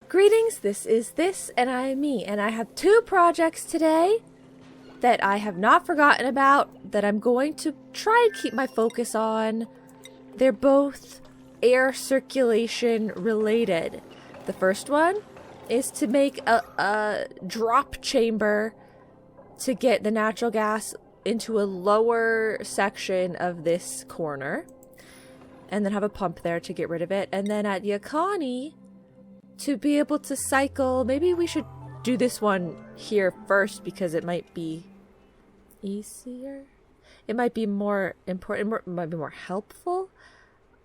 Greetings, this is This, and I am me, and I have two projects today that I have not forgotten about that I'm going to try and keep my focus on. They're both air circulation related. The first one is to make a drop chamber to get the natural gas into a lower section of this corner, and then have a pump there to get rid of it. And then at Yakani, to be able to cycle, maybe we should do this one here first because it might be easier. It might be more important, it might be more helpful.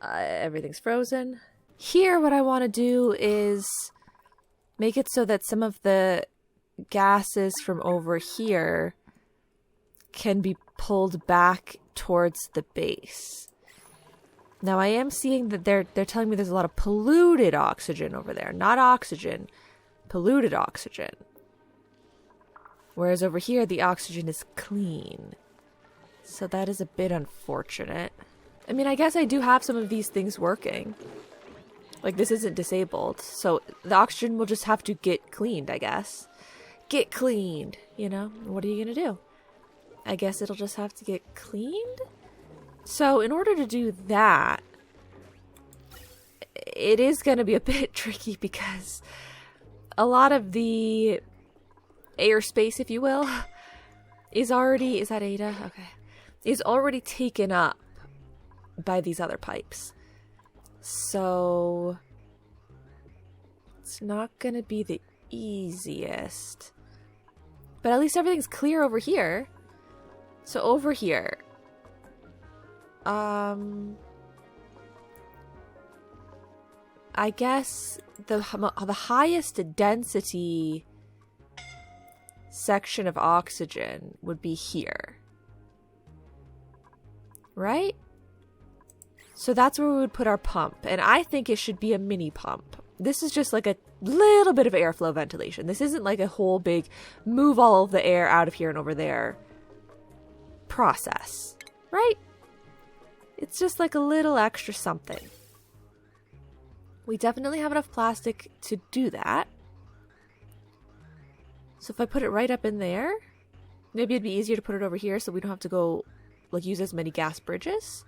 Everything's frozen. Here, what I want to do is make it so that some of the gases from over here can be pulled back towards the base. Now, I am seeing that they're telling me there's a lot of polluted oxygen over there. Not oxygen, polluted oxygen. Whereas over here, the oxygen is clean. So that is a bit unfortunate. I mean, I guess I do have some of these things working. Like, this isn't disabled. So the oxygen will just have to get cleaned, I guess. Get cleaned, you know? What are you going to do? I guess it'll just have to get cleaned? So in order to do that, it is going to be a bit tricky because a lot of the airspace, if you will, is already, is that Ada? Okay. Is already taken up by these other pipes. So it's not going to be the easiest. But at least everything's clear over here. So over here, I guess the highest density section of oxygen would be here. Right? So that's where we would put our pump. And I think it should be a mini pump. This is just like a little bit of airflow ventilation. This isn't like a whole big move all of the air out of here and over there process. Right? It's just like a little extra something. We definitely have enough plastic to do that. So if I put it right up in there, maybe it'd be easier to put it over here so we don't have to go, like, use as many gas bridges.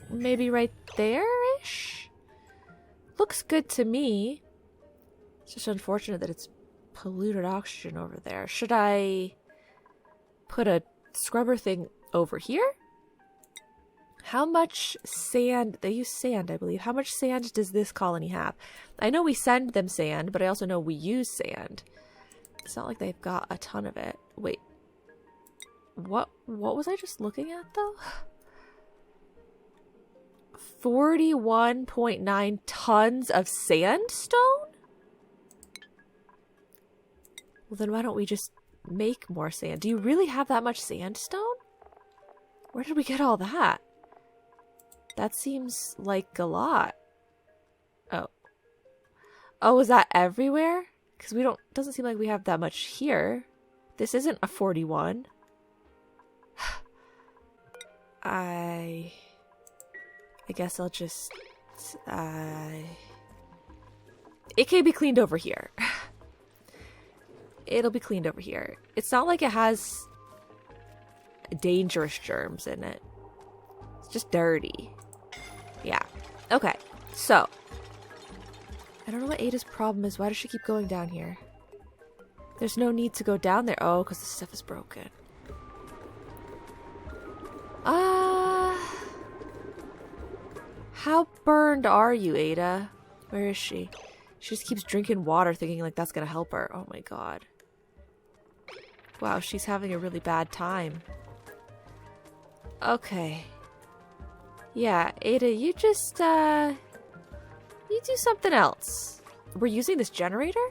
Maybe right there-ish? Looks good to me. It's just unfortunate that it's polluted oxygen over there. Should I put a scrubber thing over here? How much sand, they use sand, I believe. How much sand does this colony have? I know we send them sand, but I also know we use sand. It's not like they've got a ton of it. Wait. What was I just looking at, though? 41.9 tons of sandstone? Well, then why don't we just make more sand? Do you really have that much sandstone? Where did we get all that? That seems like a lot. Oh. Oh, is that everywhere? Because we don't, doesn't seem like we have that much here. This isn't a 41. I guess I'll just, it can be cleaned over here. It'll be cleaned over here. It's not like it has dangerous germs in it. It's just dirty. Yeah. Okay. So, I don't know what Ada's problem is. Why does she keep going down here? There's no need to go down there. Oh, because the stuff is broken. How burned are you, Ada? Where is she? She just keeps drinking water thinking like that's gonna help her. Oh my god. Wow, she's having a really bad time. Okay. Yeah, Ada, you just, you do something else. We're using this generator?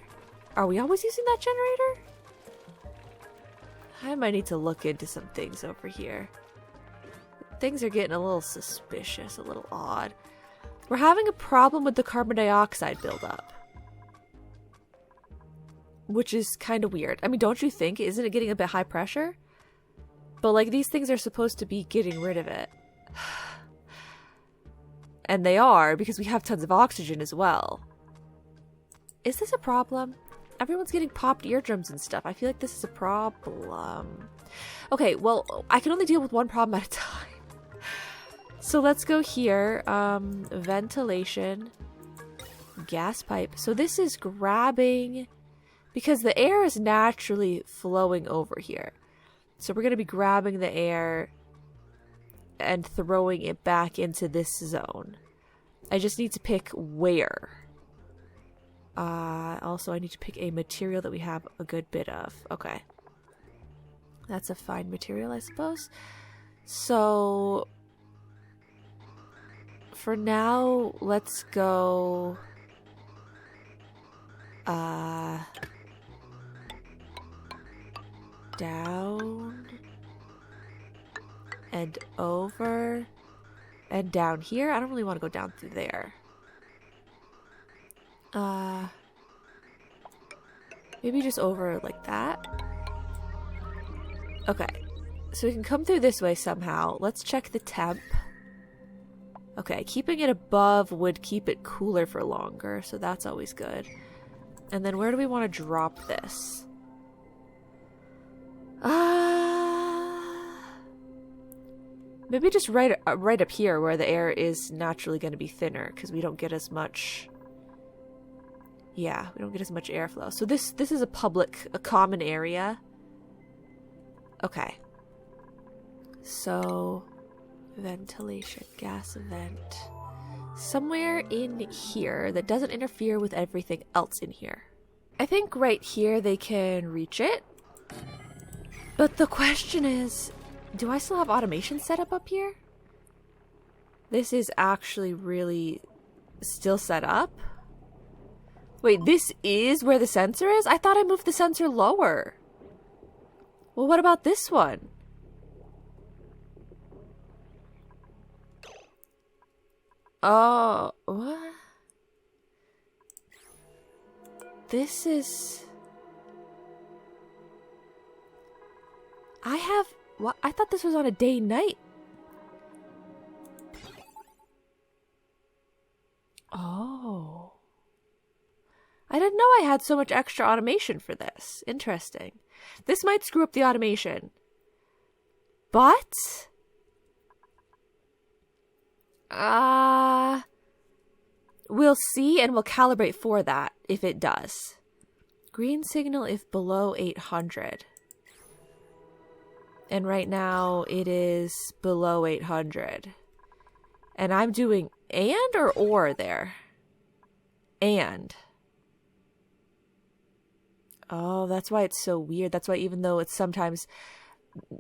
Are we always using that generator? I might need to look into some things over here. Things are getting a little suspicious, a little odd. We're having a problem with the carbon dioxide buildup. Which is kind of weird. I mean, don't you think? Isn't it getting a bit high pressure? But, like, these things are supposed to be getting rid of it. And they are, because we have tons of oxygen as well. Is this a problem? Everyone's getting popped eardrums and stuff. I feel like this is a problem. Okay, well, I can only deal with one problem at a time. So let's go here. Ventilation. Gas pipe. So this is grabbing... because the air is naturally flowing over here. So we're going to be grabbing the air and throwing it back into this zone. I just need to pick where. Also, I need to pick a material that we have a good bit of. Okay. That's a fine material, I suppose. So, for now, let's go... down and over and down here. I don't really want to go down through there. Maybe just over like that. Okay, so we can come through this way somehow. Let's check the temp. Okay, keeping it above would keep it cooler for longer, so that's always good. And then where do we want to drop this? Maybe just right up here where the air is naturally going to be thinner, because we don't get as much... yeah, we don't get as much airflow. So this is a common area. Okay. So, ventilation, gas vent. Somewhere in here that doesn't interfere with everything else in here. I think right here they can reach it. But the question is, do I still have automation set up here? This is actually really still set up. Wait, this is where the sensor is? I thought I moved the sensor lower. Well, what about this one? Oh, what? This is... I have... what? I thought this was on a day-night. Oh. I didn't know I had so much extra automation for this. Interesting. This might screw up the automation. But... we'll see and we'll calibrate for that if it does. Green signal if below 800. And right now it is below 800. And I'm doing and or there? And. Oh, that's why it's so weird. That's why even though it's sometimes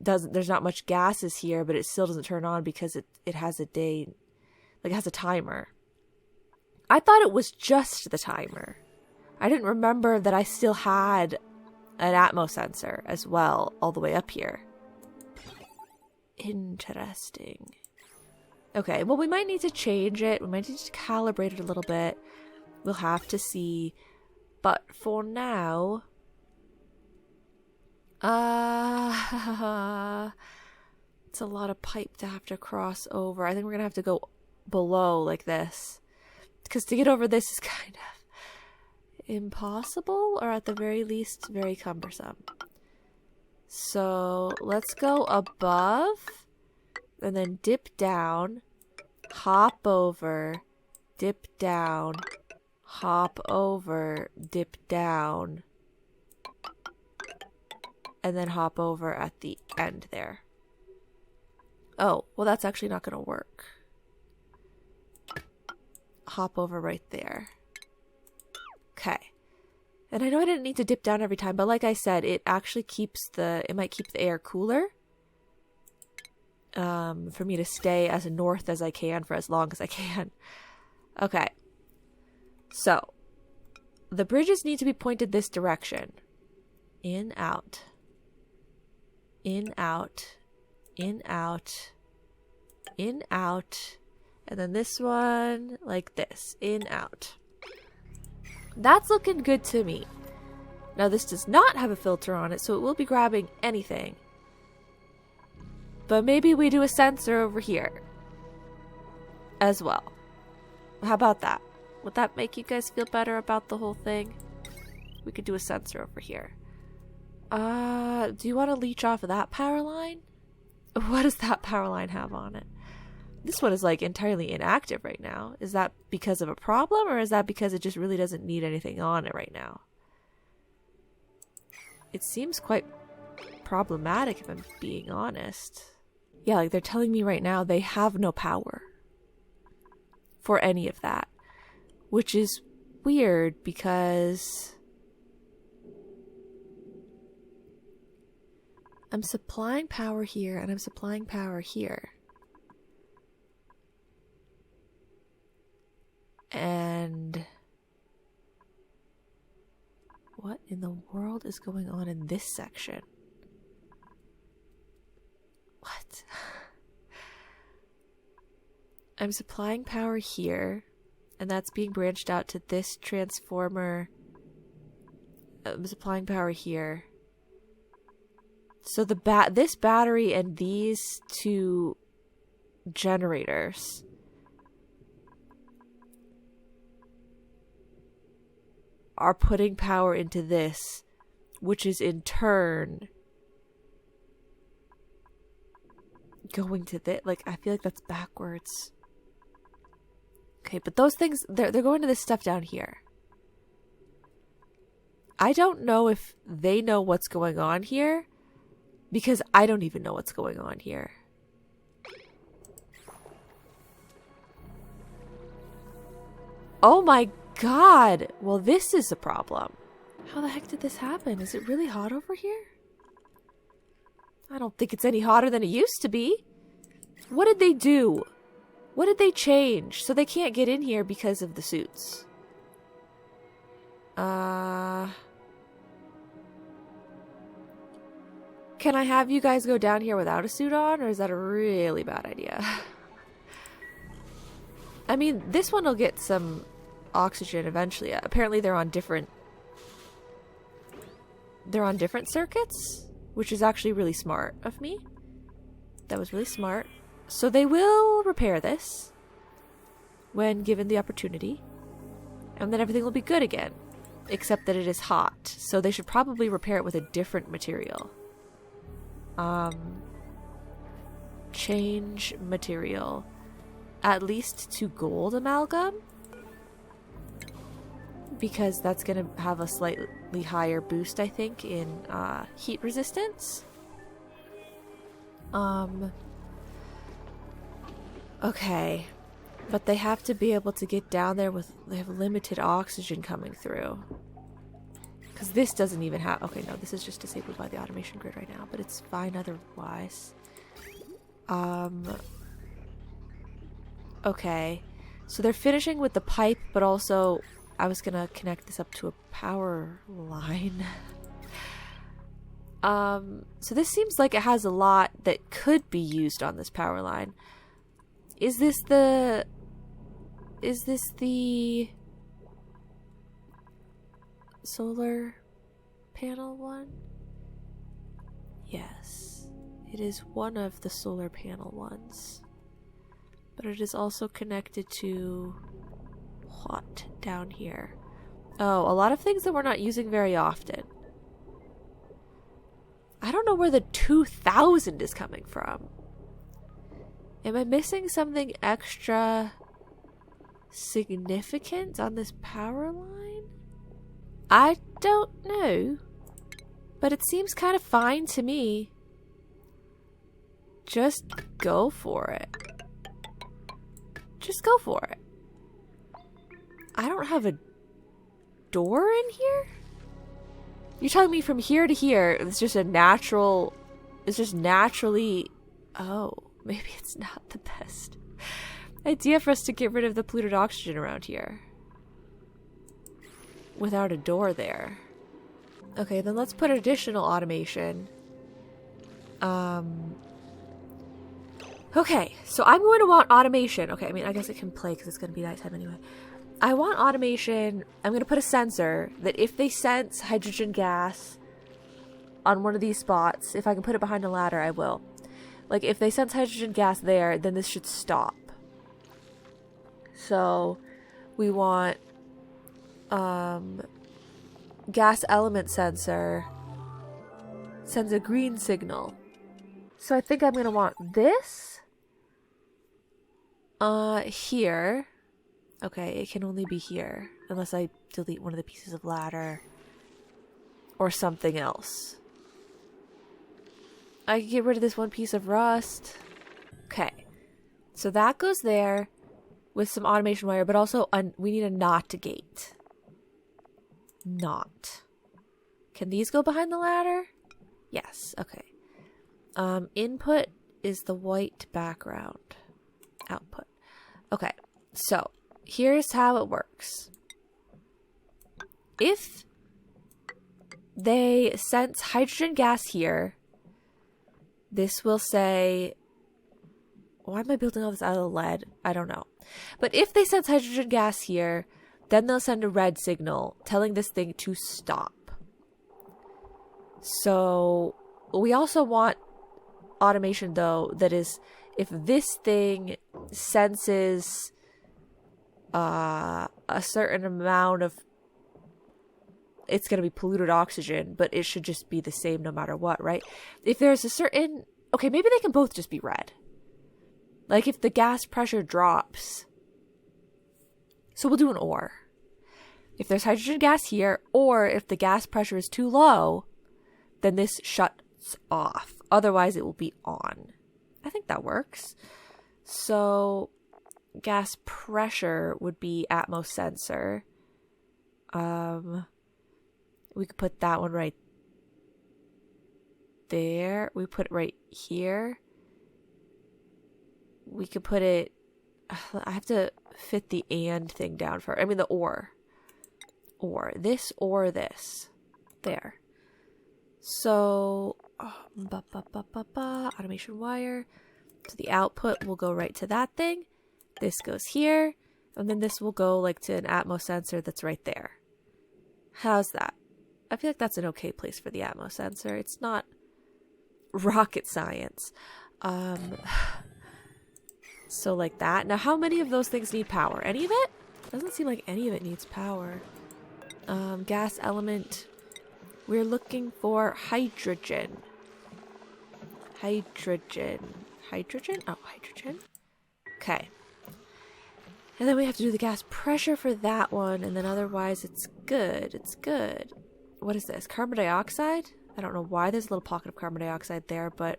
doesn't, there's not much gases here, but it still doesn't turn on because it has a day, like it has a timer. I thought it was just the timer. I didn't remember that I still had an Atmos sensor as well all the way up here. Interesting. Okay, well, we might need to change it. We might need to calibrate it a little bit. We'll have to see. But for now... it's a lot of pipe to have to cross over. I think we're going to have to go below like this. Because to get over this is kind of impossible, or at the very least, very cumbersome. So let's go above, and then dip down, hop over, dip down, hop over, dip down, and then hop over at the end there. Oh, well, that's actually not going to work. Hop over right there. Okay. And I know I didn't need to dip down every time, but like I said, it actually keeps it might keep the air cooler. For me to stay as north as I can for as long as I can. Okay. So, the bridges need to be pointed this direction. In, out. In, out. In, out. In, out. And then this one, like this. In, out. That's looking good to me. Now, this does not have a filter on it, so it will be grabbing anything. But maybe we do a sensor over here as well. How about that? Would that make you guys feel better about the whole thing? We could do a sensor over here. Do you want to leech off of that power line? What does that power line have on it? This one is like entirely inactive right now. Is that because of a problem, or is that because it just really doesn't need anything on it right now? It seems quite problematic if I'm being honest. Yeah, like they're telling me right now they have no power for any of that, which is weird because I'm supplying power here and I'm supplying power here. And what in the world is going on in this section? What? I'm supplying power here, and that's being branched out to this transformer. I'm supplying power here. So this battery and these two generators are putting power into this, which is in turn going to this. Like, I feel like that's backwards. Okay, but those things, they're going to this stuff down here. I don't know if they know what's going on here, because I don't even know what's going on here. Oh my god! Well, this is a problem. How the heck did this happen? Is it really hot over here? I don't think it's any hotter than it used to be. What did they do? What did they change? So they can't get in here because of the suits. Can I have you guys go down here without a suit on, or is that a really bad idea? I mean, this one will get some oxygen eventually. Apparently they're on different circuits, which is actually really smart of me. That was really smart. So they will repair this when given the opportunity, and then everything will be good again, except that it is hot. So they should probably repair it with a different material. Change material, at least to gold amalgam, because that's going to have a slightly higher boost, I think, in heat resistance. Okay, but they have to be able to get down there they have limited oxygen coming through. Because this doesn't even have... Okay, no, this is just disabled by the automation grid right now, but it's fine otherwise. Okay, so they're finishing with the pipe, but also I was gonna connect this up to a power line. So this seems like it has a lot that could be used on this power line. Is this the solar panel one? Yes, it is one of the solar panel ones, but it is also connected to what down here? Oh, a lot of things that we're not using very often. I don't know where the 2000 is coming from. Am I missing something extra significant on this power line? I don't know, but it seems kind of fine to me. Just go for it. Just go for it. I don't have a door in here? You're telling me from here to here, it's just a natural... It's just naturally... Oh, maybe it's not the best idea for us to get rid of the polluted oxygen around here. Without a door there. Okay, then let's put additional automation. Okay, so I'm going to want automation. Okay, I mean, I guess it can play because it's going to be nighttime anyway. I want automation. I'm going to put a sensor that if they sense hydrogen gas on one of these spots, if I can put it behind a ladder, I will. Like, if they sense hydrogen gas there, then this should stop. So, we want gas element sensor sends a green signal. So I think I'm going to want this here. Okay, it can only be here unless I delete one of the pieces of ladder or something else. I can get rid of this one piece of rust. Okay, so that goes there with some automation wire, but also we need a NOT gate. NOT. Can these go behind the ladder? Yes, okay. Input is the white background. Output. Okay, so here's how it works. If they sense hydrogen gas here, this will say, why am I building all this out of lead? I don't know. But if they sense hydrogen gas here, then they'll send a red signal telling this thing to stop. So we also want automation, though, that is, if this thing senses a certain amount of, it's going to be polluted oxygen, but it should just be the same no matter what, right? If there's a certain, okay, maybe they can both just be red. Like if the gas pressure drops. So we'll do an or. If there's hydrogen gas here, or if the gas pressure is too low, then this shuts off. Otherwise, it will be on. I think that works. So gas pressure would be Atmos sensor. We could put that one right there. We put it right here. We could put it, I have to fit the and thing down for, I mean the or. Or this or this. There. So, automation wire. So the output will go right to that thing. This goes here. And then this will go like to an Atmos sensor that's right there. How's that? I feel like that's an okay place for the Atmos sensor. It's not rocket science. So like that. Now, how many of those things need power? Any of it? Doesn't seem like any of it needs power. Gas element. We're looking for hydrogen. Hydrogen. Hydrogen? Oh, hydrogen. Okay. And then we have to do the gas pressure for that one, and then otherwise it's good. It's good. What is this? Carbon dioxide? I don't know why there's a little pocket of carbon dioxide there, but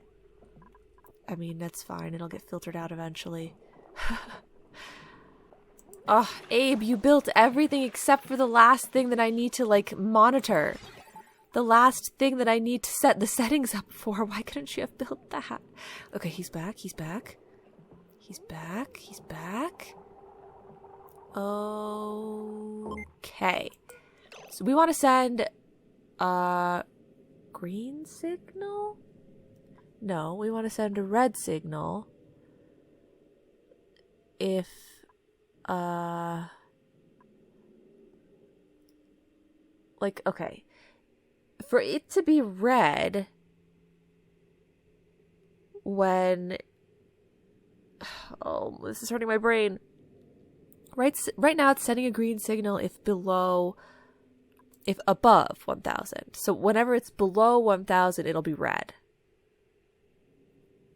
I mean, that's fine. It'll get filtered out eventually. Oh, Abe, you built everything except for the last thing that I need to, like, monitor. The last thing that I need to set the settings up for. Why couldn't you have built that? Okay, he's back. He's back. He's back. He's back. Okay. So we want to send a green signal? No, we want to send a red signal if like, okay, for it to be red when, oh, this is hurting my brain. Right now it's sending a green signal if above 1000. So whenever it's below 1000, it'll be red.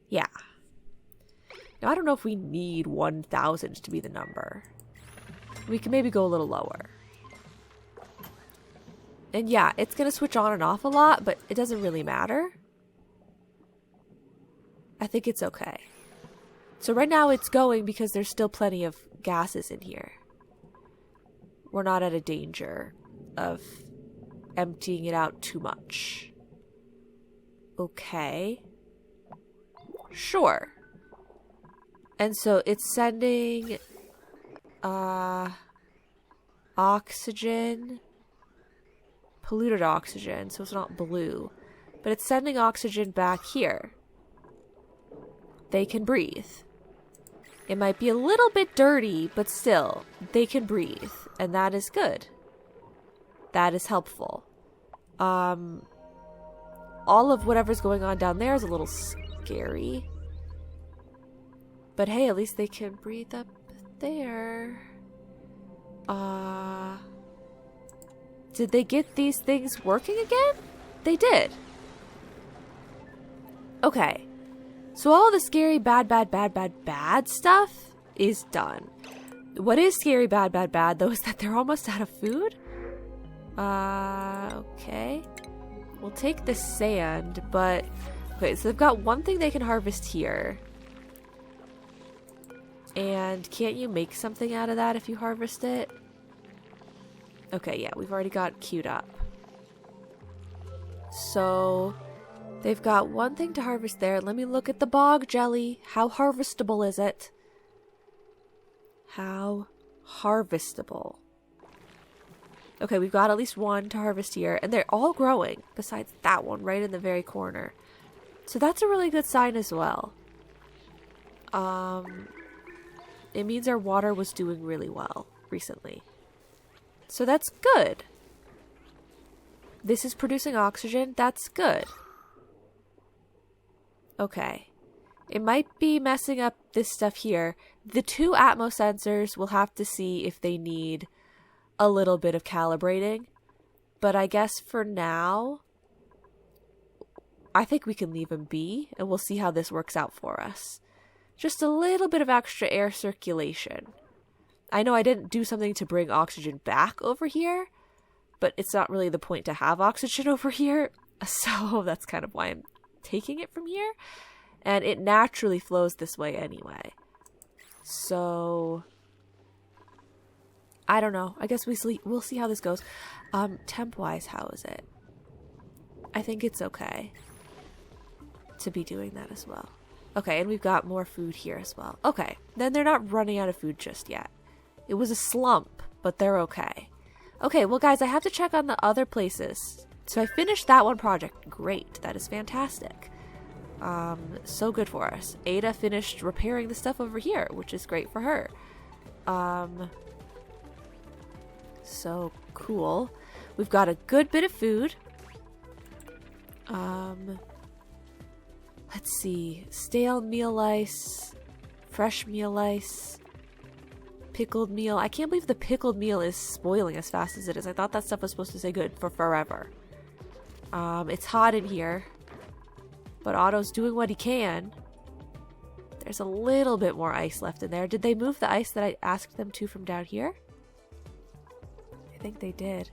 Yeah. Now, I don't know if we need 1000 to be the number. We can maybe go a little lower. And yeah, it's going to switch on and off a lot, but it doesn't really matter. I think it's okay. So right now it's going because there's still plenty of gases in here. We're not at a danger of emptying it out too much. Okay. Sure. And so it's sending oxygen, polluted oxygen, so it's not blue, but it's sending oxygen back here. They can breathe. It might be a little bit dirty, but still, they can breathe, and that is good. That is helpful. All of whatever's going on down there is a little scary. But hey, at least they can breathe up there. Did they get these things working again? They did. Okay. So all the scary bad stuff is done. What is scary bad though is that they're almost out of food. Okay. We'll take the sand, but okay, so they've got one thing they can harvest here. And can't you make something out of that if you harvest it? Okay, yeah, we've already got it queued up. So they've got one thing to harvest there. Let me look at the bog jelly. How harvestable is it? How harvestable? Okay, we've got at least one to harvest here, and they're all growing, besides that one right in the very corner. So that's a really good sign as well. It means our water was doing really well recently. So that's good. This is producing oxygen. That's good. Okay. It might be messing up this stuff here. The 2 Atmos sensors, we'll have to see if they need a little bit of calibrating. But I guess for now, I think we can leave them be, and we'll see how this works out for us. Just a little bit of extra air circulation. I know I didn't do something to bring oxygen back over here, but it's not really the point to have oxygen over here, so that's kind of why I'm taking it from here. And it naturally flows this way anyway. So I don't know. I guess we'll see how this goes. Temp-wise, how is it? I think it's okay to be doing that as well. Okay, and we've got more food here as well. Okay, then they're not running out of food just yet. It was a slump, but they're okay. Okay, well guys, I have to check on the other places. So I finished that one project. Great, that is fantastic. So good for us. Ada finished repairing the stuff over here, which is great for her. So cool. We've got a good bit of food. Let's see. Stale meal ice, fresh meal ice, pickled meal. I can't believe the pickled meal is spoiling as fast as it is. I thought that stuff was supposed to stay good for forever. It's hot in here, but Otto's doing what he can. There's a little bit more ice left in there. Did they move the ice that I asked them to from down here? I think they did.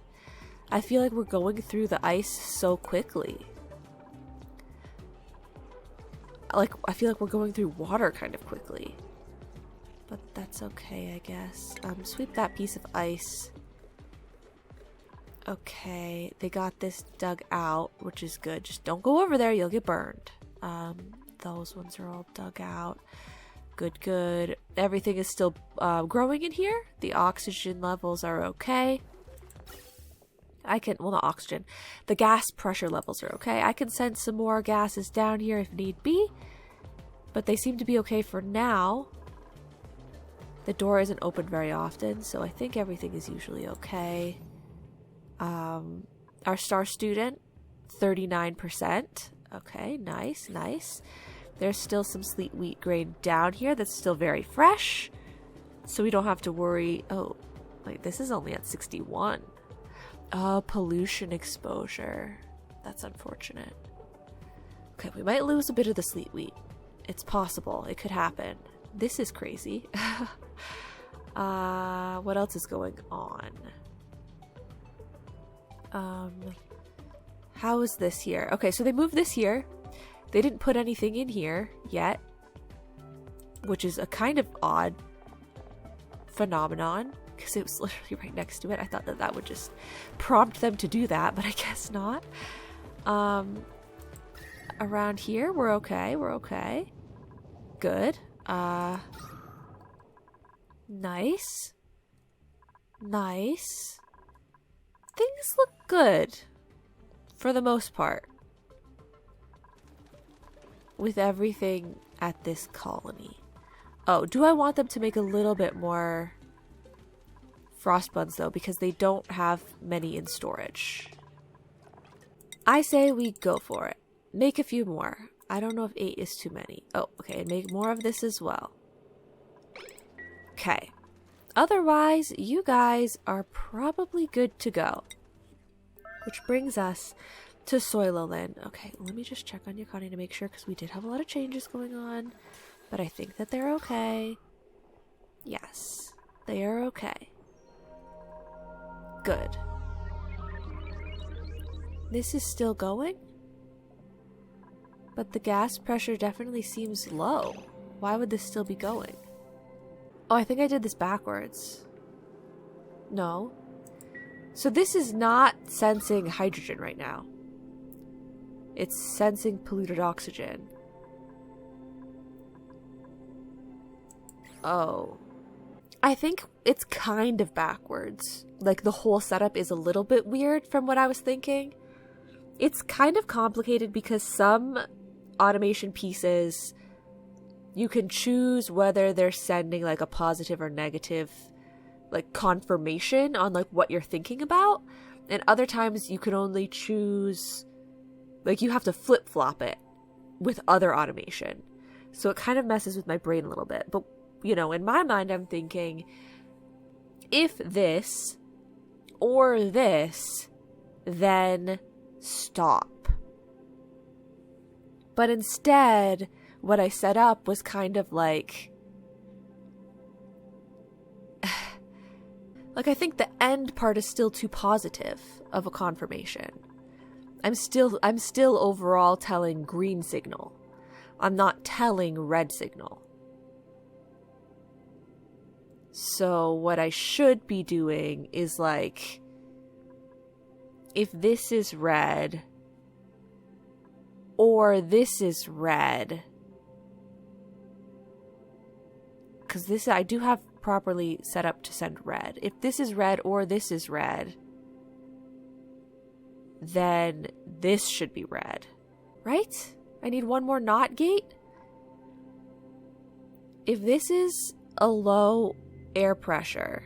I feel like we're going through the ice so quickly. I feel like we're going through water kind of quickly. But that's okay, I guess. Sweep that piece of ice. Okay, they got this dug out, which is good. Just don't go over there, you'll get burned. Those ones are all dug out. Good, good. Everything is still growing in here. The oxygen levels are okay. Well, not oxygen. The gas pressure levels are okay. I can send some more gases down here if need be. But they seem to be okay for now. The door isn't opened very often, so I think everything is usually okay. Our star student, 39%. Okay, nice, nice. There's still some sleet wheat grain down here that's still very fresh. So we don't have to worry. Oh, wait, this is only at 61. Oh, pollution exposure. That's unfortunate. Okay, we might lose a bit of the sleet wheat. It's possible. It could happen. This is crazy. What else is going on? How is this here? Okay, so they moved this here. They didn't put anything in here yet, which is a kind of odd phenomenon because it was literally right next to it. I thought that would just prompt them to do that, but I guess not. Around here, we're okay. We're okay. Good. Nice. Nice. Things look good for the most part with everything at this colony. Oh, do I want them to make a little bit more frost buns though, because they don't have many in storage? I say we go for it. Make a few more. I don't know if 8 is too many. Oh, okay, make more of this as well. Okay. Otherwise, you guys are probably good to go. which brings us to Soiloland. Okay, let me just check on Yakani to make sure, because we did have a lot of changes going on, but I think that they're okay. Yes, they are okay. Good. This is still going? But the gas pressure definitely seems low. Why would this still be going? Oh, I think I did this backwards. No. So this is not sensing hydrogen right now. It's sensing polluted oxygen. Oh. I think it's kind of backwards. Like, the whole setup is a little bit weird from what I was thinking. It's kind of complicated because some automation pieces, you can choose whether they're sending like a positive or negative like confirmation on like what you're thinking about, and other times you can only choose, like, you have to flip-flop it with other automation. So it kind of messes with my brain a little bit. But, you know, in my mind I'm thinking, if this or this, then stop. But instead, what I set up was kind of like I think the end part is still too positive of a confirmation. I'm still overall telling green signal. I'm not telling red signal. So what I should be doing is like, if this is red or this is red, because this I do have properly set up to send red. If this is red or this is red, then this should be red, right? I need one more NOT gate. If this is a low air pressure,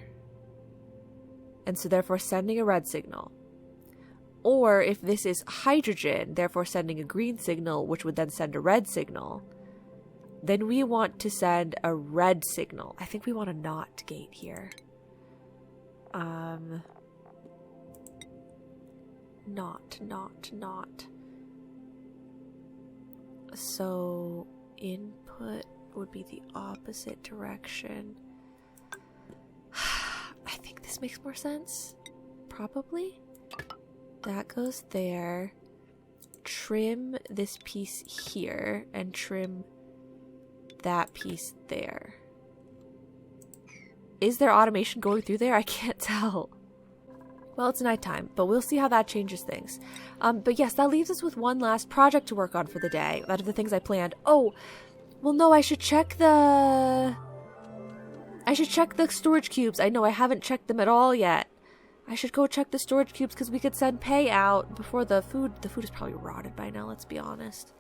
and so therefore sending a red signal, or if this is hydrogen, therefore sending a green signal, which would then send a red signal, then we want to send a red signal. I think we want a NOT gate here. Not. So input would be the opposite direction. I think this makes more sense. Probably. That goes there. Trim this piece here and trim that piece there. Is there automation going through there? I can't tell. Well, it's nighttime, but we'll see how that changes things. But yes, that leaves us with one last project to work on for the day, out of the things I planned. Oh, well, no, I should check the storage cubes. I know, I haven't checked them at all yet. I should go check the storage cubes because we could send pay out before the food. The food is probably rotted by now, let's be honest.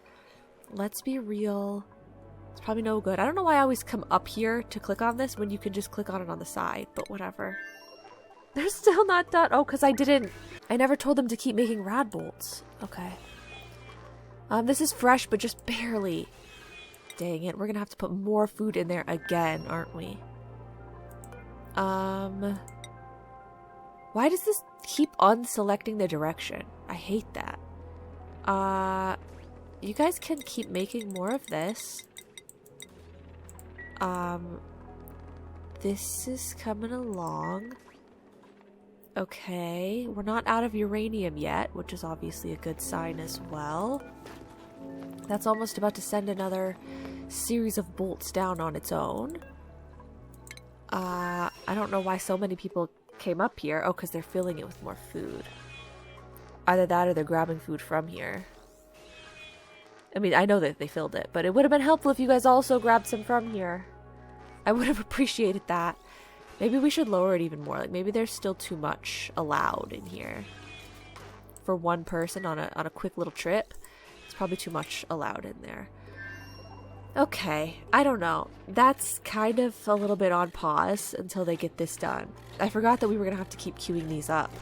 Let's be real. It's probably no good. I don't know why I always come up here to click on this when you can just click on it on the side, but whatever. They're still not done. Oh, because I never told them to keep making rad bolts. Okay. This is fresh, but just barely. Dang it, we're gonna have to put more food in there again, aren't we? Why does this keep unselecting the direction? I hate that. You guys can keep making more of this. This is coming along. Okay, we're not out of uranium yet, which is obviously a good sign as well. That's almost about to send another series of bolts down on its own. I don't know why so many people came up here. Oh, because they're filling it with more food. Either that or they're grabbing food from here. I mean, I know that they filled it, but it would have been helpful if you guys also grabbed some from here. I would have appreciated that. Maybe we should lower it even more. Like, maybe there's still too much allowed in here. For one person on a quick little trip, it's probably too much allowed in there. Okay, I don't know. That's kind of a little bit on pause until they get this done. I forgot that we were gonna have to keep queuing these up.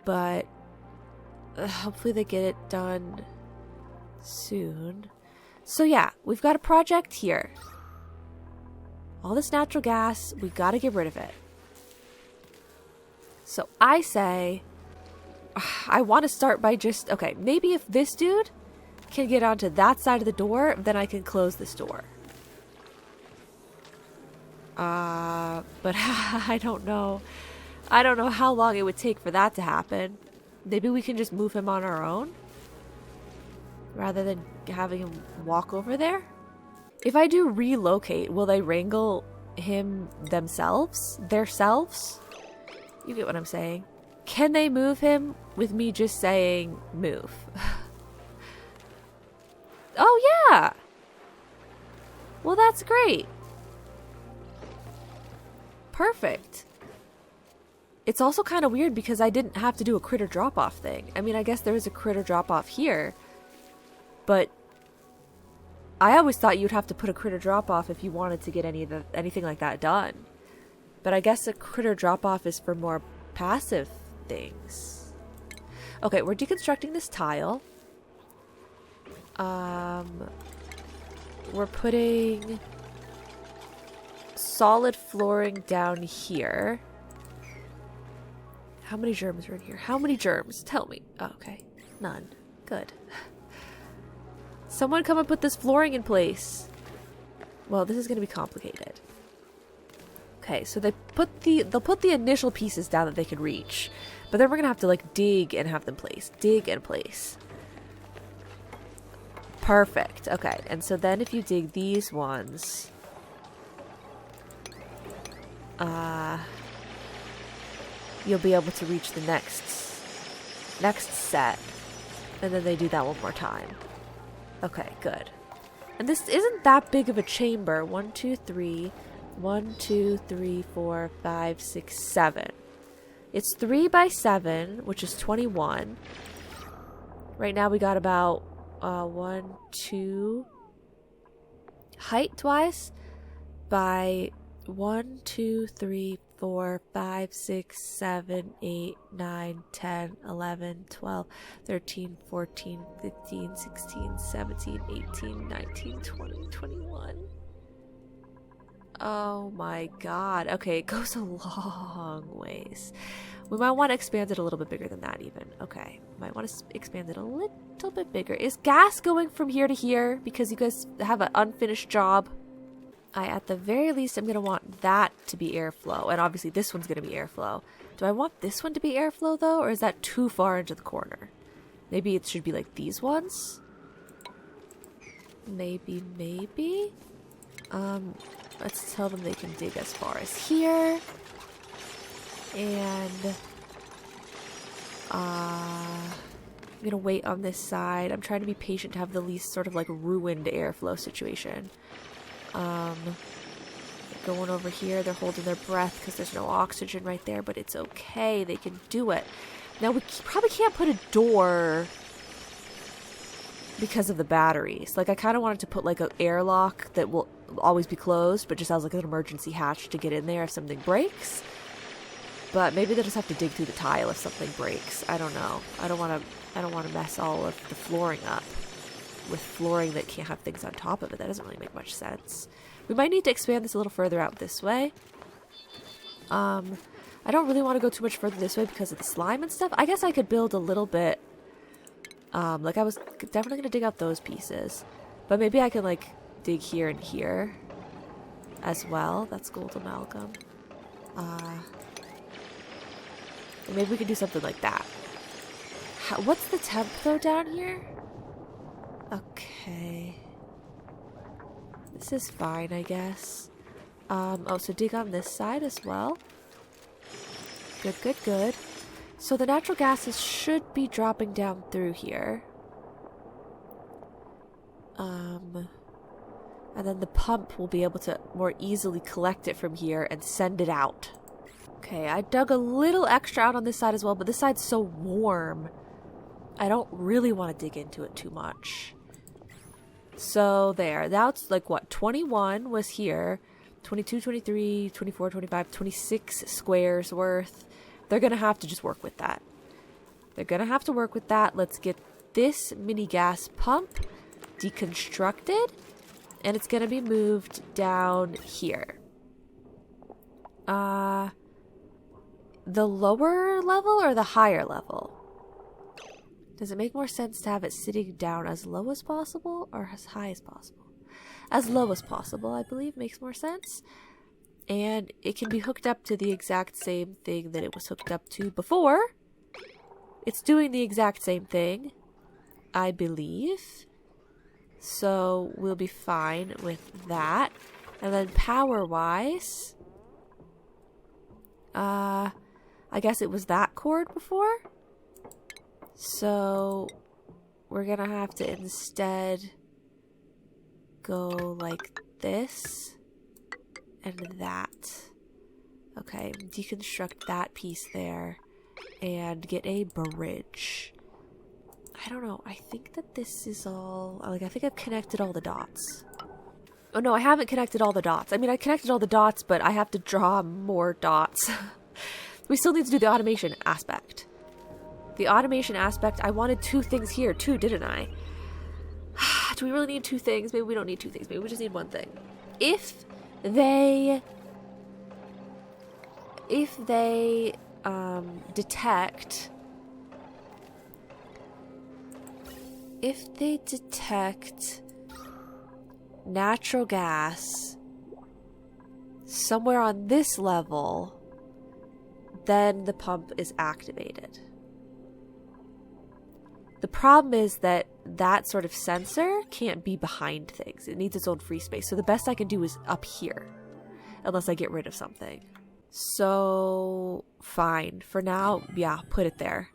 But hopefully they get it done soon. So yeah, we've got a project here. All this natural gas, we gotta get rid of it. So I say, I want to start by just, okay, maybe if this dude can get onto that side of the door, then I can close this door. But I don't know. I don't know how long it would take for that to happen. Maybe we can just move him on our own rather than having him walk over there. If I do relocate, will they wrangle him themselves? Theirselves? You get what I'm saying. Can they move him with me just saying move? Oh yeah! Well, that's great. Perfect. It's also kind of weird because I didn't have to do a critter drop-off thing. I mean, I guess there is a critter drop-off here, but I always thought you'd have to put a critter drop-off if you wanted to get anything like that done. But I guess a critter drop-off is for more passive things. Okay, we're deconstructing this tile. We're putting solid flooring down here. How many germs are in here? How many germs? Tell me. Oh, okay. None. Good. Someone come and put this flooring in place. Well, this is going to be complicated. Okay, so they'll put the initial pieces down that they can reach. But then we're going to have to like dig and have them placed. Dig and place. Perfect. Okay, and so then if you dig these ones, you'll be able to reach the next set. And then they do that one more time. Okay, good. And this isn't that big of a chamber. 1, 2, 3. 1, 2, 3, 4, 5, 6, 7. It's 3 by 7, which is 21. Right now we got about 1, 2 height-wise by 1, 2, 3, 4, 5, 6, 7, 8, 9, 10, 11, 12, 13, 14, 15, 16, 17, 18, 19, 20, 21. Oh my god. Okay, it goes a long ways. We might want to expand it a little bit bigger than that even. Okay, might want to expand it a little bit bigger. Is gas going from here to here because you guys have an unfinished job? At the very least, I'm going to want that to be airflow. And obviously this one's going to be airflow. Do I want this one to be airflow though? Or is that too far into the corner? Maybe it should be like these ones? Maybe. Let's tell them they can dig as far as here. And I'm going to wait on this side. I'm trying to be patient to have the least sort of like ruined airflow situation. Going over here, they're holding their breath because there's no oxygen right there, but it's okay. They can do it. Now, we probably can't put a door because of the batteries. Like, I kind of wanted to put like an airlock that will always be closed, but just has like an emergency hatch to get in there if something breaks. But maybe they'll just have to dig through the tile if something breaks. I don't know. I don't want to mess all of the flooring up with flooring that can't have things on top of it. That doesn't really make much sense. We might need to expand this a little further out this way. I don't really want to go too much further this way because of the slime and stuff. I guess I could build a little bit. Like I was definitely going to dig out those pieces. But maybe I could like dig here and here as well. That's gold amalgam. And maybe we could do something like that. What's the temp though down here? Okay. This is fine, I guess. Oh, so dig on this side as well. Good. So the natural gases should be dropping down through here. And then the pump will be able to more easily collect it from here and send it out. Okay, I dug a little extra out on this side as well, but this side's so warm. I don't really want to dig into it too much. So there, that's like what, 21 was here, 22, 23, 24, 25, 26 squares worth. They're going to have to just work with that. Let's get this mini gas pump deconstructed, and it's going to be moved down here. the lower level or the higher level? Does it make more sense to have it sitting down as low as possible or as high as possible? As low as possible, I believe, makes more sense. And it can be hooked up to the exact same thing that it was hooked up to before. It's doing the exact same thing, I believe. So we'll be fine with that. And then power-wise, I guess it was that cord before. So we're gonna have to instead go like this and that. Okay, deconstruct that piece there and get a bridge. I don't know, I think that this is all, like, I think I've connected all the dots. Oh no, I haven't connected all the dots. I mean, I connected all the dots, but I have to draw more dots. We still need to do the automation aspect. The automation aspect, I wanted 2 things here too, didn't I? Do we really need 2 things? Maybe we don't need 2 things. Maybe we just need 1 thing. If they detect natural gas somewhere on this level, then the pump is activated. The problem is that that sort of sensor can't be behind things. It needs its own free space. So the best I can do is up here, unless I get rid of something. So, fine. For now, yeah, put it there.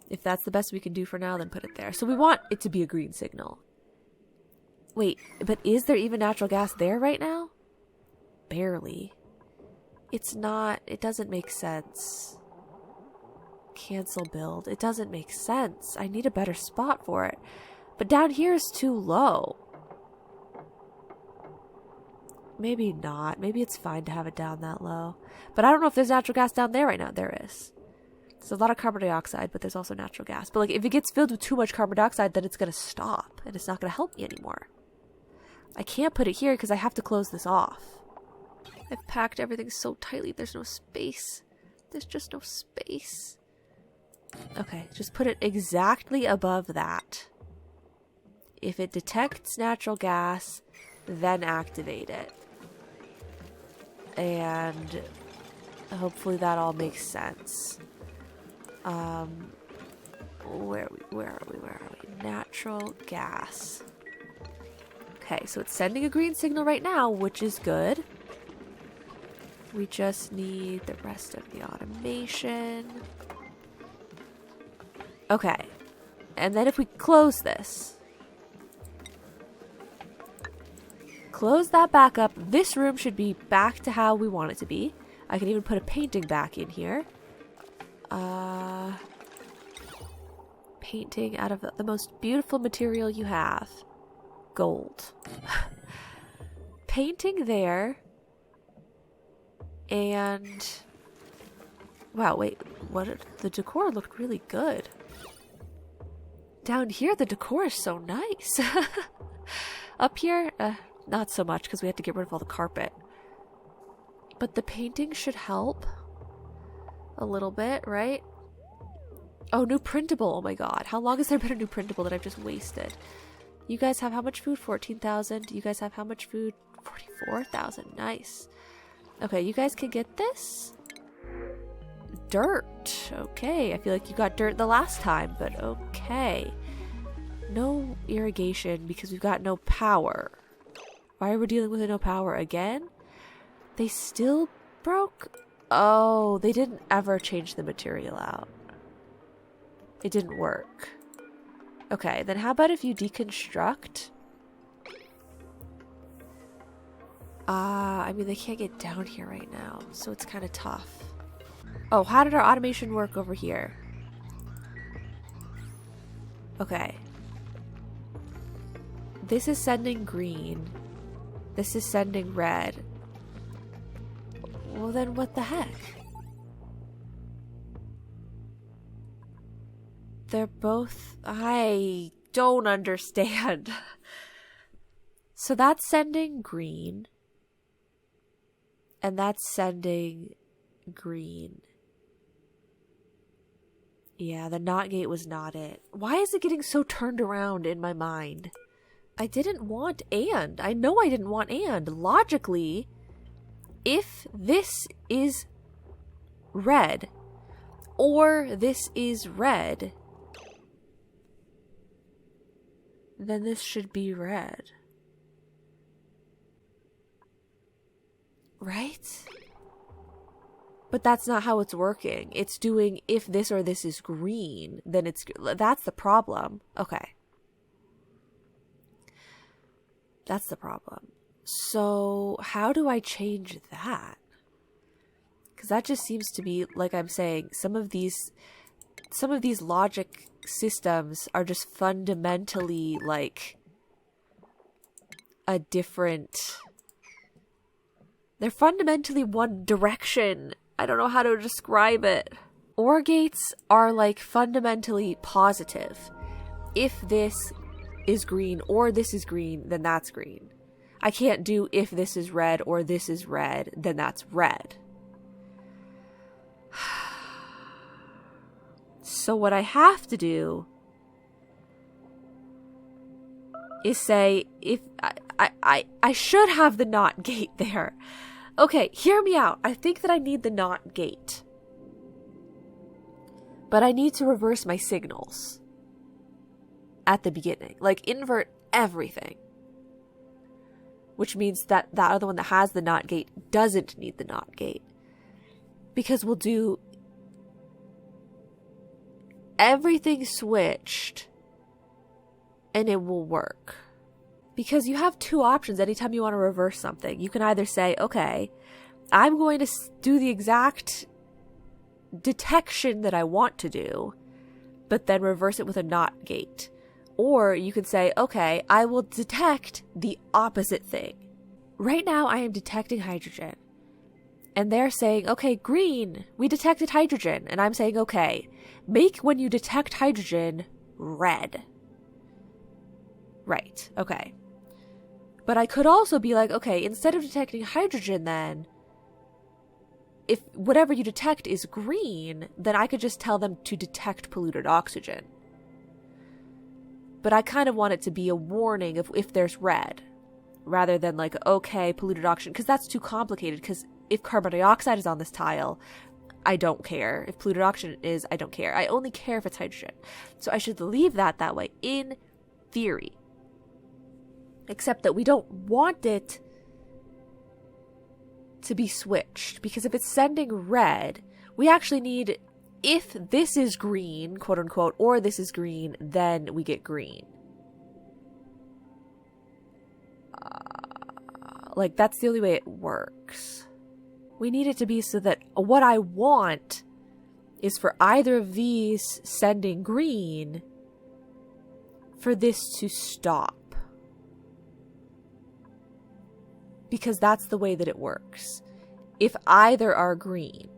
If that's the best we can do for now, then put it there. So we want it to be a green signal. Wait, but is there even natural gas there right now? Barely. It's not, it doesn't make sense. Cancel build. It doesn't make sense. I need a better spot for it. But down here is too low. Maybe not. Maybe it's fine to have it down that low. But I don't know if there's natural gas down there right now. There is. There's a lot of carbon dioxide, but there's also natural gas. But like, if it gets filled with too much carbon dioxide, then it's going to stop. And it's not going to help me anymore. I can't put it here because I have to close this off. I've packed everything so tightly. There's no space. There's just no space. Okay, just put it exactly above that. If it detects natural gas, then activate it. And hopefully that all makes sense. Where are we? Natural gas. Okay, so it's sending a green signal right now, which is good. We just need the rest of the automation. Okay, and then if we close this, close that back up, this room should be back to how we want it to be. I can even put a painting back in here. Painting out of the most beautiful material you have. Gold. Painting there. And wow, wait, the decor looked really good. Down here, the decor is so nice. Up here, not so much because we had to get rid of all the carpet. But the painting should help a little bit, right? Oh, new printable. Oh my god. How long has there been a new printable that I've just wasted? You guys have how much food? 14,000. You guys have how much food? 44,000. Nice. Okay, you guys can get this. Dirt. Okay, I feel like you got dirt the last time, but okay. No irrigation because we've got no power. Why are we dealing with no power again? They still broke? Oh, they didn't ever change the material out. It didn't work. Okay, then how about if you deconstruct? I mean, they can't get down here right now, so it's kind of tough. Oh, how did our automation work over here? Okay. This is sending green. This is sending red. Well, then what the heck? They're both... I don't understand. So that's sending green. And that's sending green. Yeah, the not gate was not it. Why is it getting so turned around in my mind? I didn't want and. I know I didn't want and. Logically, if this is red or this is red, then this should be red. Right? But that's not how it's working. It's doing if this or this is green, then it's... That's the problem. Okay. That's the problem. So how do I change that? Because that just seems to be, like I'm saying, some of these logic systems are just fundamentally like a different... They're fundamentally one direction. I don't know how to describe it. OR gates are like fundamentally positive. If this is green or this is green, then that's green. I can't do if this is red or this is red, then that's red. So what I have to do is say, if I should have the not gate there. Okay, hear me out. I think that I need the not gate. But I need to reverse my signals at the beginning. Like, invert everything. Which means that that other one that has the not gate doesn't need the not gate. Because we'll do everything switched and it will work. Because you have two options anytime you want to reverse something. You can either say, okay, I'm going to do the exact detection that I want to do, but then reverse it with a not gate. Or you can say, okay, I will detect the opposite thing. Right now I am detecting hydrogen. And they're saying, okay, green, we detected hydrogen. And I'm saying, okay, make when you detect hydrogen red. Right, okay. But I could also be like, okay, instead of detecting hydrogen then, if whatever you detect is green, then I could just tell them to detect polluted oxygen. But I kind of want it to be a warning if there's red, rather than like, okay, polluted oxygen, because that's too complicated, because if carbon dioxide is on this tile, I don't care. If polluted oxygen is, I don't care. I only care if it's hydrogen. So I should leave that way, in theory. Except that we don't want it to be switched. Because if it's sending red, we actually need, if this is green, quote unquote, or this is green, then we get green. Like, that's the only way it works. We need it to be so that what I want is for either of these sending green for this to stop. Because that's the way that it works. If either are green,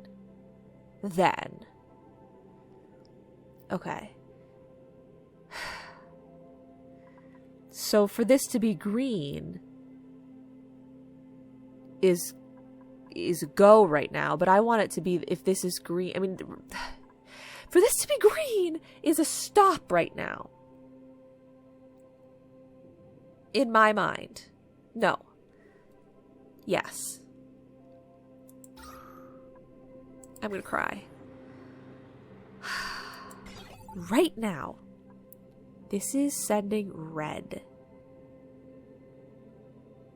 then. Okay. So for this to be green is go right now, but I want it to be, if this is green, I mean, for this to be green is a stop right now. In my mind. No. Yes. I'm gonna cry. Right now, this is sending red.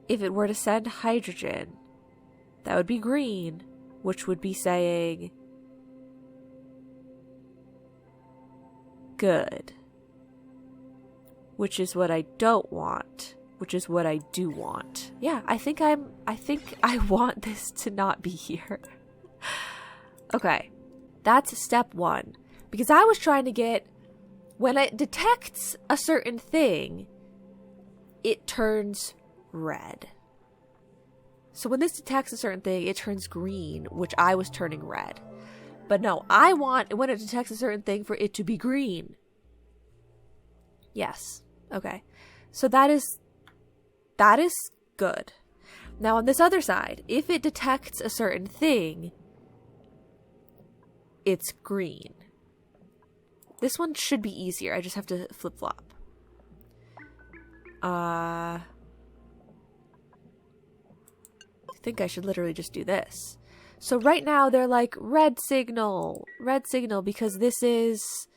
If it were to send hydrogen, that would be green, which would be saying good. Which is what I don't want. Which is what I do want. Yeah, I think I want this to not be here. Okay. That's step one. Because I was trying to get, when it detects a certain thing, it turns red. So when this detects a certain thing, it turns green, which I was turning red. But no, I want, when it detects a certain thing, for it to be green. Yes. Okay. So that is good. Now on this other side, if it detects a certain thing, it's green. This one should be easier. I just have to flip-flop. I think I should literally just do this. So right now they're like red signal because this is,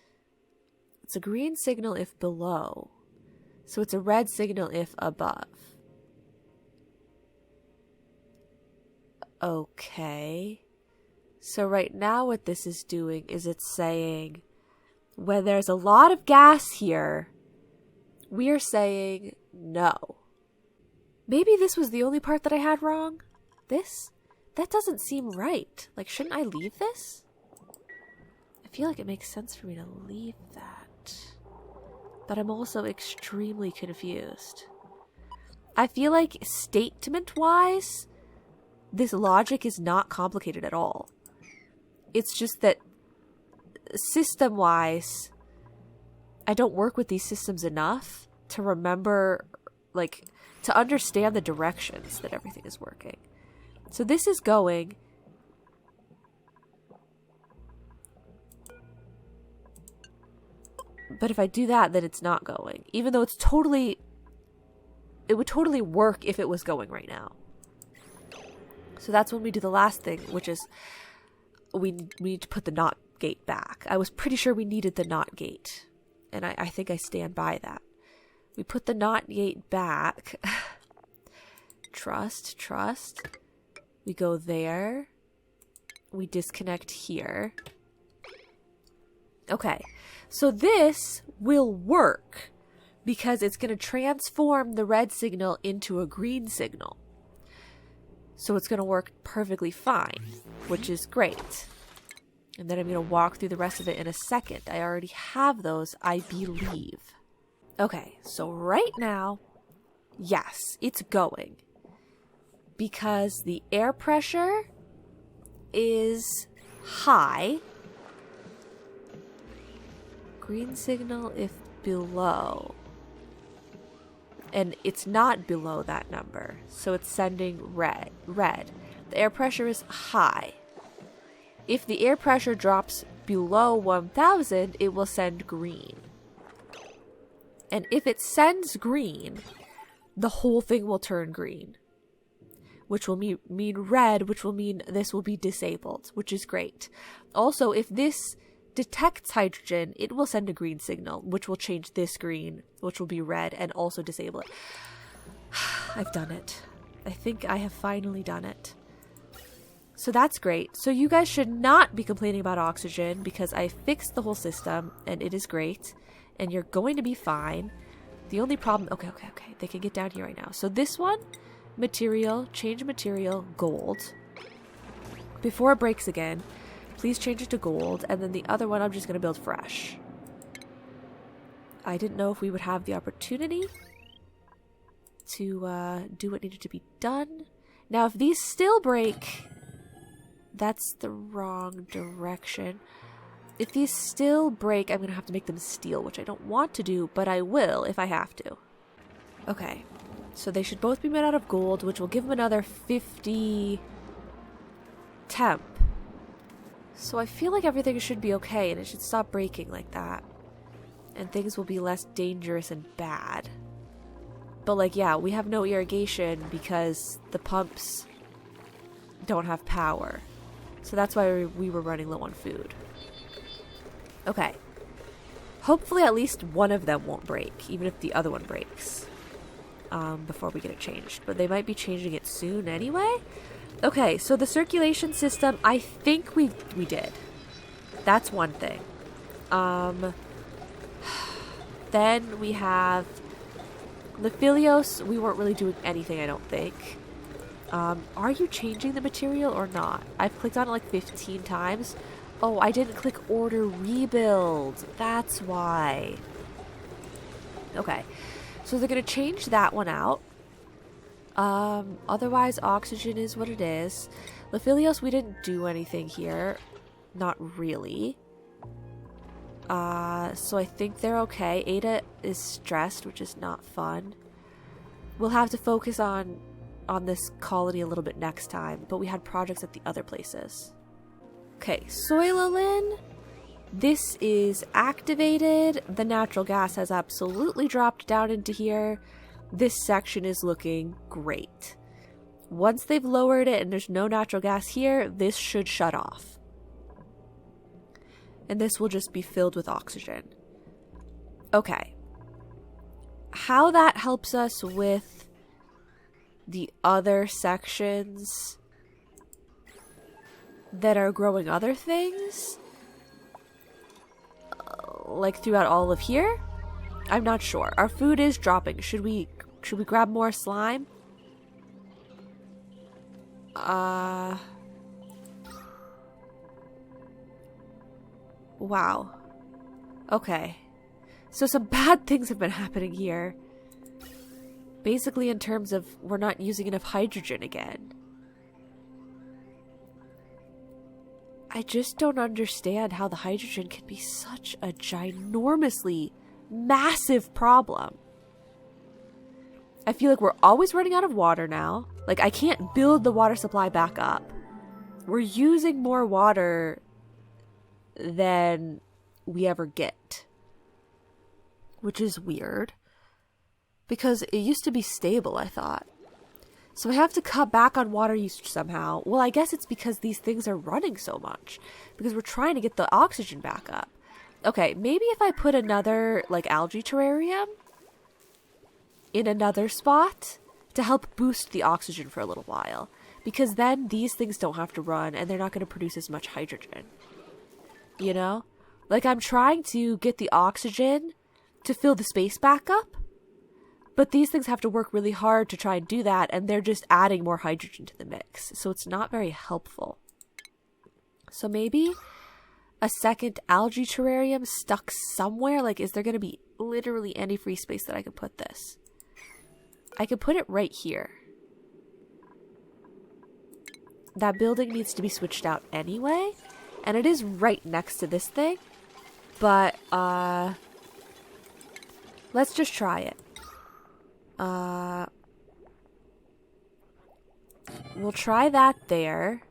it's a green signal if below. So it's a red signal if above. Okay. So right now what this is doing is it's saying when there's a lot of gas here, we're saying no. Maybe this was the only part that I had wrong? This? That doesn't seem right. Like, shouldn't I leave this? I feel like it makes sense for me to leave that. But I'm also extremely confused. I feel like statement-wise, this logic is not complicated at all. It's just that system-wise, I don't work with these systems enough to remember, like, to understand the directions that everything is working. So this is going. But if I do that, then it's not going. Even though it's totally, it would totally work if it was going right now. So that's when we do the last thing, which is we need to put the NOT gate back. I was pretty sure we needed the NOT gate. And I think I stand by that. We put the NOT gate back. Trust. We go there. We disconnect here. Okay. So this will work because it's going to transform the red signal into a green signal. So it's going to work perfectly fine, which is great. And then I'm going to walk through the rest of it in a second. I already have those, I believe. Okay, so right now, yes, it's going. Because the air pressure is high. Green signal if below. And it's not below that number. So it's sending red. The air pressure is high. If the air pressure drops below 1000, it will send green. And if it sends green, the whole thing will turn green. Which will mean red, which will mean this will be disabled, which is great. Also, if this detects hydrogen, it will send a green signal, which will change this green, which will be red, and also disable it. I've done it. I think I have finally done it. So that's great. So you guys should not be complaining about oxygen because I fixed the whole system, and it is great. And you're going to be fine. The only problem... Okay. They can get down here right now. So this one... Material, change material, gold. Before it breaks again, please change it to gold. And then the other one I'm just going to build fresh. I didn't know if we would have the opportunity to do what needed to be done. Now, if these still break, that's the wrong direction. If these still break, I'm going to have to make them steel, which I don't want to do, but I will if I have to. Okay. So they should both be made out of gold, which will give them another 50 temp. So I feel like everything should be okay, and it should stop breaking like that. And things will be less dangerous and bad. But like, yeah, we have no irrigation because the pumps don't have power. So that's why we were running low on food. Okay. Hopefully at least one of them won't break, even if the other one breaks. Before we get it changed. But they might be changing it soon anyway. Okay, so the circulation system, I think we did. That's one thing. Then we have Lephilios. We weren't really doing anything, I don't think. Are you changing the material or not? I've clicked on it like 15 times. Oh, I didn't click order rebuild. That's why. Okay. So they're going to change that one out. Otherwise, oxygen is what it is. Lephilios, we didn't do anything here. Not really. So I think they're okay. Ada is stressed, which is not fun. We'll have to focus on this colony a little bit next time, but we had projects at the other places. Okay, Soilalin. This is activated. The natural gas has absolutely dropped down into here. This section is looking great. Once they've lowered it and there's no natural gas here, this should shut off. And this will just be filled with oxygen. Okay. How that helps us with the other sections that are growing other things, like throughout all of here, I'm not sure. Our food is dropping. Should we grab more slime? Wow. Okay. So some bad things have been happening here. Basically in terms of we're not using enough hydrogen again. I just don't understand how the hydrogen can be such a ginormously massive problem. I feel like we're always running out of water now. Like, I can't build the water supply back up. We're using more water than we ever get. Which is weird. Because it used to be stable, I thought. So I have to cut back on water usage somehow. Well, I guess it's because these things are running so much. Because we're trying to get the oxygen back up. Okay, maybe if I put another, like, algae terrarium in another spot to help boost the oxygen for a little while. Because then these things don't have to run and they're not going to produce as much hydrogen. You know? Like, I'm trying to get the oxygen to fill the space back up. But these things have to work really hard to try and do that, and they're just adding more hydrogen to the mix. So it's not very helpful. So maybe a second algae terrarium stuck somewhere? Like, is there going to be literally any free space that I could put this? I could put it right here. That building needs to be switched out anyway. And it is right next to this thing. But, let's just try it. We'll try that there.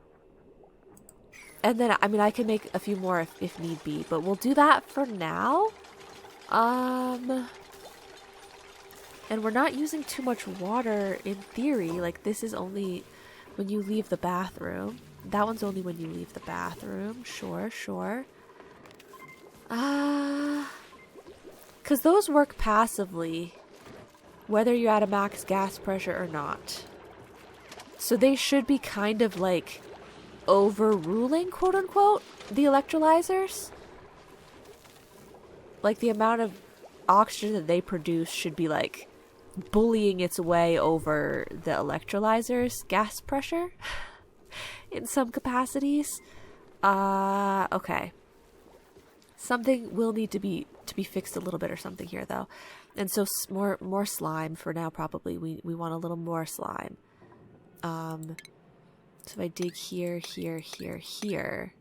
And then, I mean, I can make a few more if need be. But we'll do that for now. And we're not using too much water in theory. Like, this is only when you leave the bathroom. That one's only when you leave the bathroom. Sure, sure. Because those work passively, whether you're at a max gas pressure or not. So they should be kind of like overruling, quote unquote, the electrolyzers. Like, the amount of oxygen that they produce should be like bullying its way over the electrolyzer's gas pressure in some capacities. Okay. Something will need to be fixed a little bit or something here, though. And so more slime for now, probably. We want a little more slime. So if I dig here, here, here, here.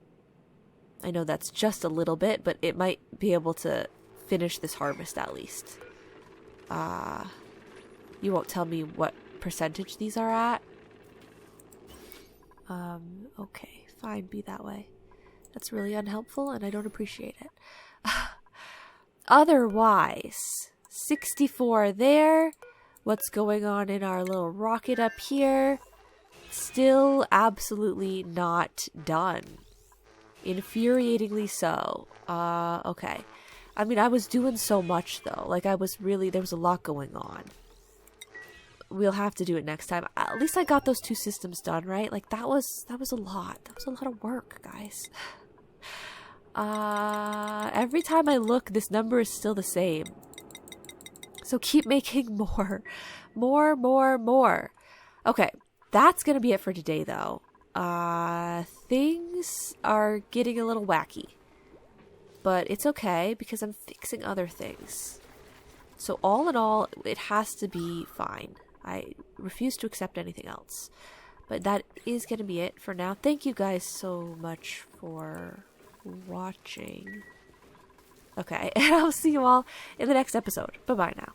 I know that's just a little bit, but it might be able to finish this harvest at least. You won't tell me what percentage these are at. Okay, fine, be that way. That's really unhelpful, and I don't appreciate it. Otherwise, 64 there. What's going on in our little rocket up here? Still absolutely not done. Infuriatingly so. Okay. I mean, I was doing so much, though. Like, there was a lot going on. We'll have to do it next time. At least I got those two systems done, right? Like, that was a lot. That was a lot of work, guys. Every time I look, this number is still the same. So keep making more. More. Okay, that's gonna be it for today, though. Things are getting a little wacky. But it's okay, because I'm fixing other things. So all in all, it has to be fine. I refuse to accept anything else. But that is going to be it for now. Thank you guys so much for watching. Okay, and I'll see you all in the next episode. Bye-bye now.